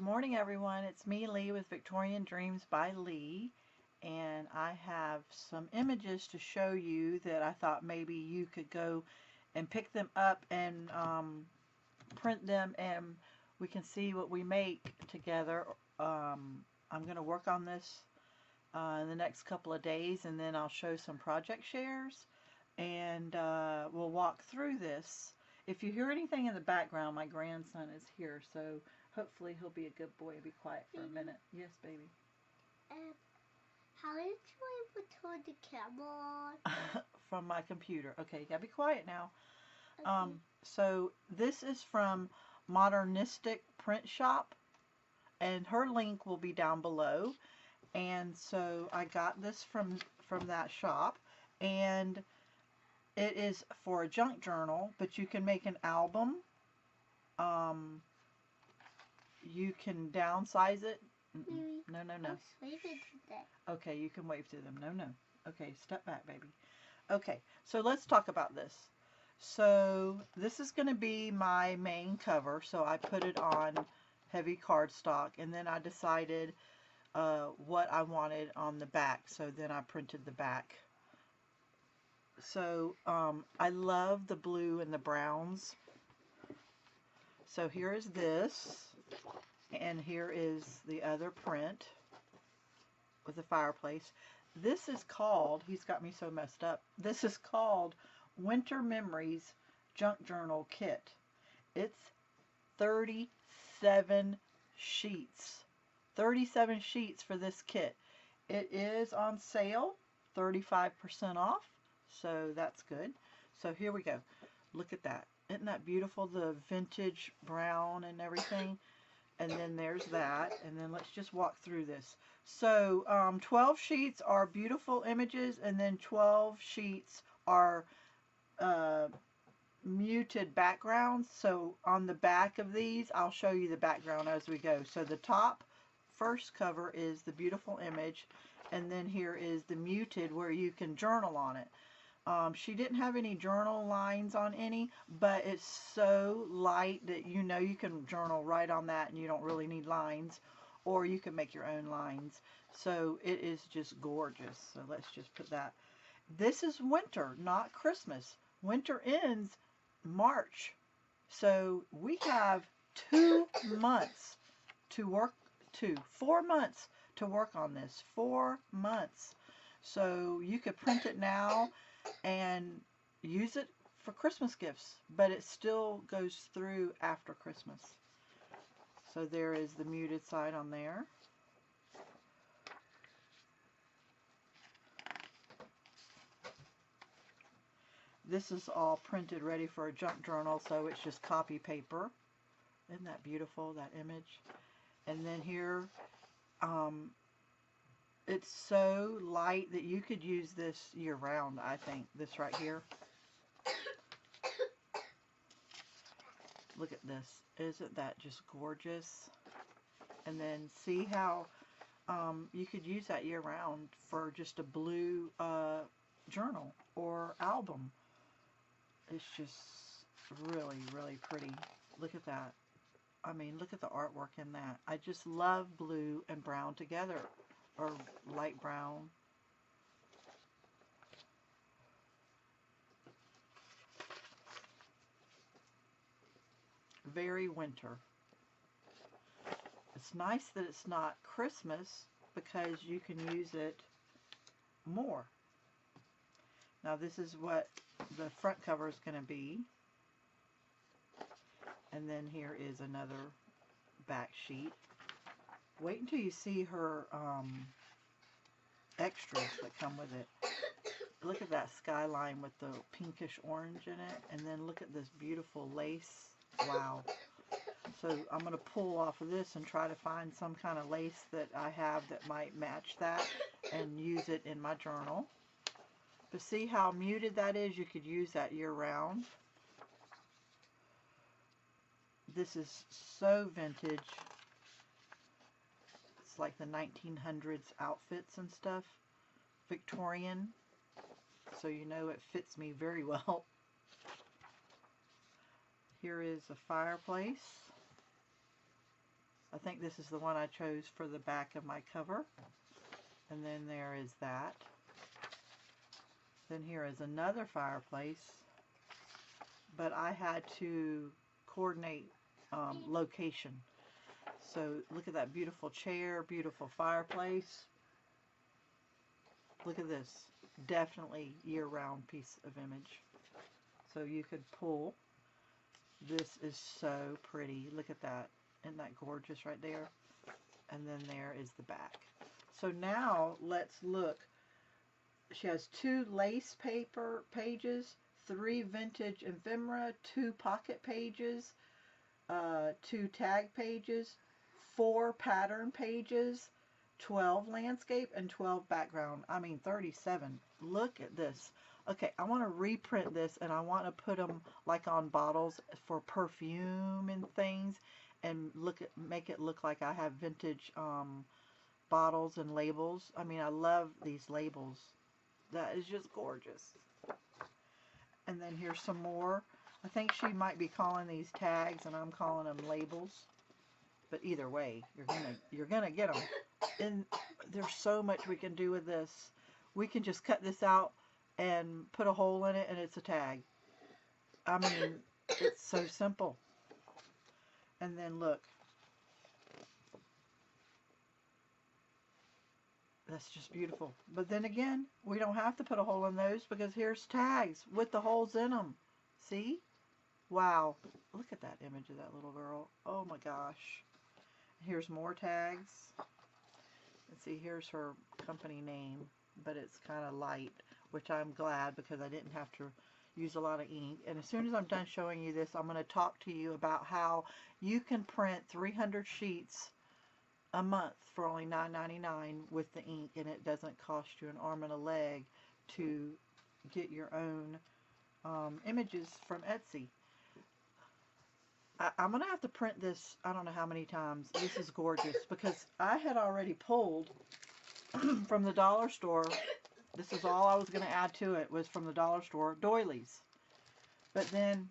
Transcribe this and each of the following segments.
Good morning, everyone. It's me, Leigh, with Victorian Dreams by Leigh, and I have some images to show you that I thought maybe you could go and pick them up and print them, and we can see what we make together. I'm going to work on this in the next couple of days, and then I'll show some project shares, and we'll walk through this. If you hear anything in the background, my grandson is here, so hopefully he'll be a good boy and be quiet for a minute. Yes, baby. How did you able to turn the camera on? From my computer. Okay, you gotta be quiet now. Okay. So this is from Modernista Print Shop, and her link will be down below. And so I got this from that shop, and it is for a junk journal, but you can make an album. You can downsize it. No. Okay, you can wave to them. No. Okay, step back, baby. Okay, so let's talk about this. So this is going to be my main cover, so I put it on heavy cardstock, and then I decided what I wanted on the back, so then I printed the back. So I love the blue and the browns. So here is this, and here is the other print with the fireplace. This is called, he's got me so messed up, this is called Winter Memories Junk Journal Kit. It's 37 sheets. 37 sheets for this kit. It is on sale, 35% off, so that's good. So here we go. Look at that. Isn't that beautiful? The vintage brown and everything. And then there's that. And then let's just walk through this. So 12 sheets are beautiful images, and then 12 sheets are muted backgrounds. So on the back of these, I'll show you the background as we go. So the top first cover is the beautiful image, and then here is the muted where you can journal on it. She didn't have any journal lines on any, but it's so light that you know you can journal right on that and you don't really need lines, or you can make your own lines. So it is just gorgeous. So let's just put that. This is winter, not Christmas. Winter ends March. So we have 2 months to work, 4 months to work on this. 4 months. So you could print it now and use it for Christmas gifts, but it still goes through after Christmas. So there is the muted side on there. This is all printed ready for a junk journal, so it's just copy paper. Isn't that beautiful, that image? And then here, it's so light that you could use this year-round, I think. This right here. Look at this. Isn't that just gorgeous? And then see how you could use that year-round for just a blue journal or album. It's just really, really pretty. Look at that. I mean, look at the artwork in that. I just love blue and brown together, or light brown. Very winter. It's nice that it's not Christmas because you can use it more. Now this is what the front cover is going to be. And then here is another back sheet. Wait until you see her extras that come with it. Look at that skyline with the pinkish orange in it, and then look at this beautiful lace. Wow. So I'm going to pull off of this and try to find some kind of lace that I have that might match that and use it in my journal. But see how muted that is? You could use that year-round. This is so vintage. It's like the 1900s outfits and stuff. Victorian. So you know it fits me very well. Here is a fireplace. I think this is the one I chose for the back of my cover. And then there is that. Then here is another fireplace, but I had to coordinate location. So look at that beautiful chair, beautiful fireplace. Look at this. Definitely year-round piece of image. So you could pull. This is so pretty. Look at that. Isn't that gorgeous right there? And then there is the back. So now let's look. She has 2 lace paper pages, 3 vintage ephemera, 2 pocket pages, 2 tag pages, 4 pattern pages, 12 landscape, and 12 background. I mean 37. Look at this. Okay, I want to reprint this, and I want to put them like on bottles for perfume and things, and make it look like I have vintage bottles and labels. I mean, I love these labels. That is just gorgeous. And then here's some more. I think she might be calling these tags, and I'm calling them labels. But either way, you're gonna get them. And there's so much we can do with this. We can just cut this out and put a hole in it, and it's a tag. I mean, it's so simple. And then look. That's just beautiful. But then again, we don't have to put a hole in those because here's tags with the holes in them. See? Wow. Look at that image of that little girl. Oh my gosh. Here's more tags. Let's see, here's her company name, but it's kind of light, which I'm glad because I didn't have to use a lot of ink. And as soon as I'm done showing you this, I'm going to talk to you about how you can print 300 sheets a month for only $9.99 with the ink, and it doesn't cost you an arm and a leg to get your own images from Etsy. I'm going to have to print this, I don't know how many times. This is gorgeous because I had already pulled from the dollar store. This is all I was going to add to it, was from the dollar store, doilies. But then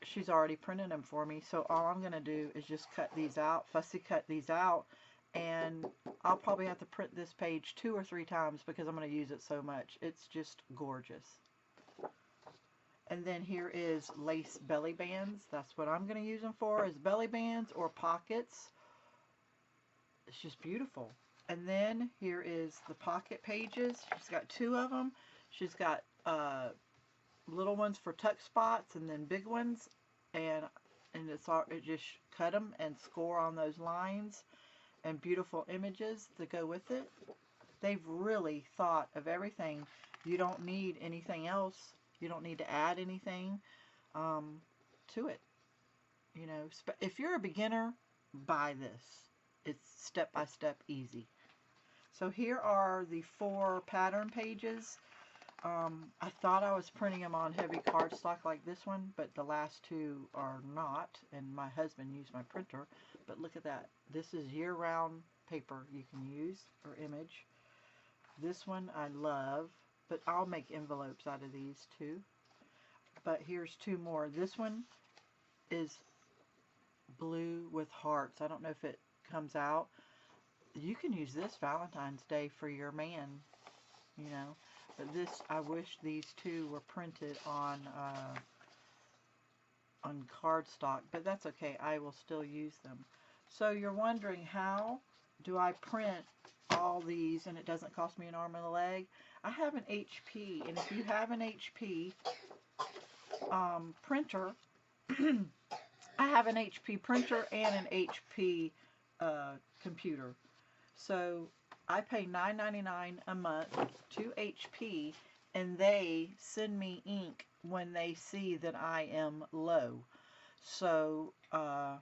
she's already printed them for me, so all I'm going to do is just cut these out, fussy cut these out, and I'll probably have to print this page 2 or 3 times because I'm going to use it so much. It's just gorgeous. And then here is lace belly bands. That's what I'm going to use them for, is belly bands or pockets. It's just beautiful. And then here is the pocket pages. She's got 2 of them. She's got little ones for tuck spots and then big ones. And it's all, it just cut them and score on those lines, and beautiful images to go with it. They've really thought of everything. You don't need anything else. You don't need to add anything to it. You know, if you're a beginner, buy this. It's step-by-step easy. So here are the 4 pattern pages. I thought I was printing them on heavy cardstock like this one, but the last 2 are not, and my husband used my printer. But look at that. This is year-round paper you can use, or image. This one I love, but I'll make envelopes out of these too. But here's 2 more. This one is blue with hearts. I don't know if it comes out. You can use this Valentine's Day for your man, you know. But this, I wish these 2 were printed on cardstock, but that's okay. I will still use them. So you're wondering, how do I print all these and it doesn't cost me an arm and a leg? I have an HP, and if you have an HP printer, I have an HP printer and an HP computer. So I pay $9.99 a month to HP, and they send me ink when they see that I am low. So I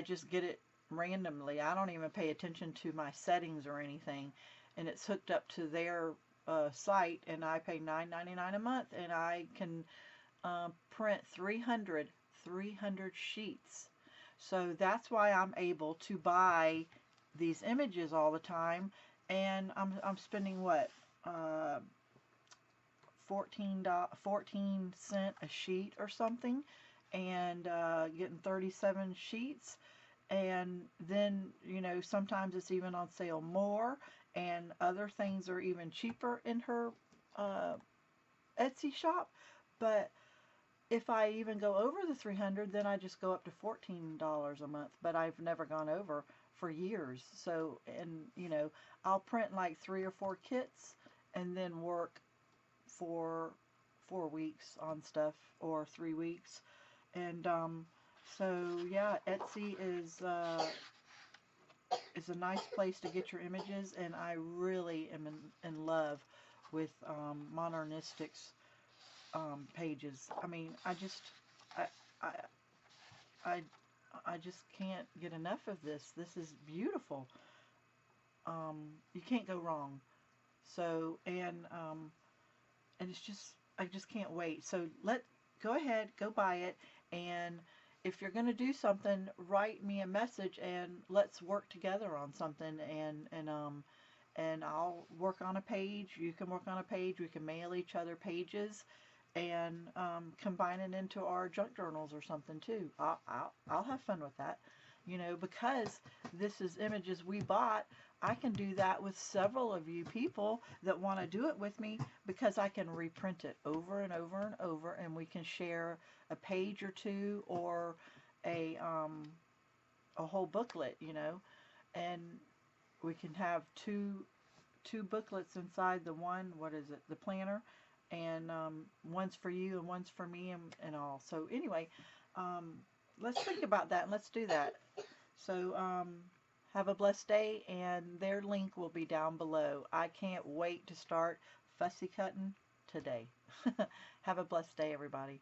just get it randomly. I don't even pay attention to my settings or anything, and it's hooked up to their site, and I pay $9.99 a month, and I can print 300 sheets. So that's why I'm able to buy these images all the time, and I'm spending what, 14 cents a sheet or something, and getting 37 sheets, And then, you know, sometimes it's even on sale more, and other things are even cheaper in her uh, Etsy shop. But if I even go over the 300, then I just go up to $14 a month. But I've never gone over for years. So, and you know, I'll print like 3 or 4 kits and then work for 4 weeks on stuff, or 3 weeks. And so yeah, Etsy is a nice place to get your images, and I really am in love with Modernistics pages. I mean, I, I, I, I just can't get enough of this. This is beautiful. You can't go wrong. So, and it's just, I just can't wait. So go ahead, go buy it, and if you're going to do something, write me a message and let's work together on something, and I'll work on a page, you can work on a page, we can mail each other pages, and combine it into our junk journals or something too. I'll have fun with that. You know, because this is images we bought, I can do that with several of you people that want to do it with me, because I can reprint it over and over and over, and we can share a page or two, or a whole booklet, you know, and we can have two booklets inside the one, what is it, the planner, and one's for you and one's for me, and all. So anyway, um, let's think about that and let's do that. So have a blessed day, and their link will be down below. I can't wait to start fussy cutting today. Have a blessed day, everybody.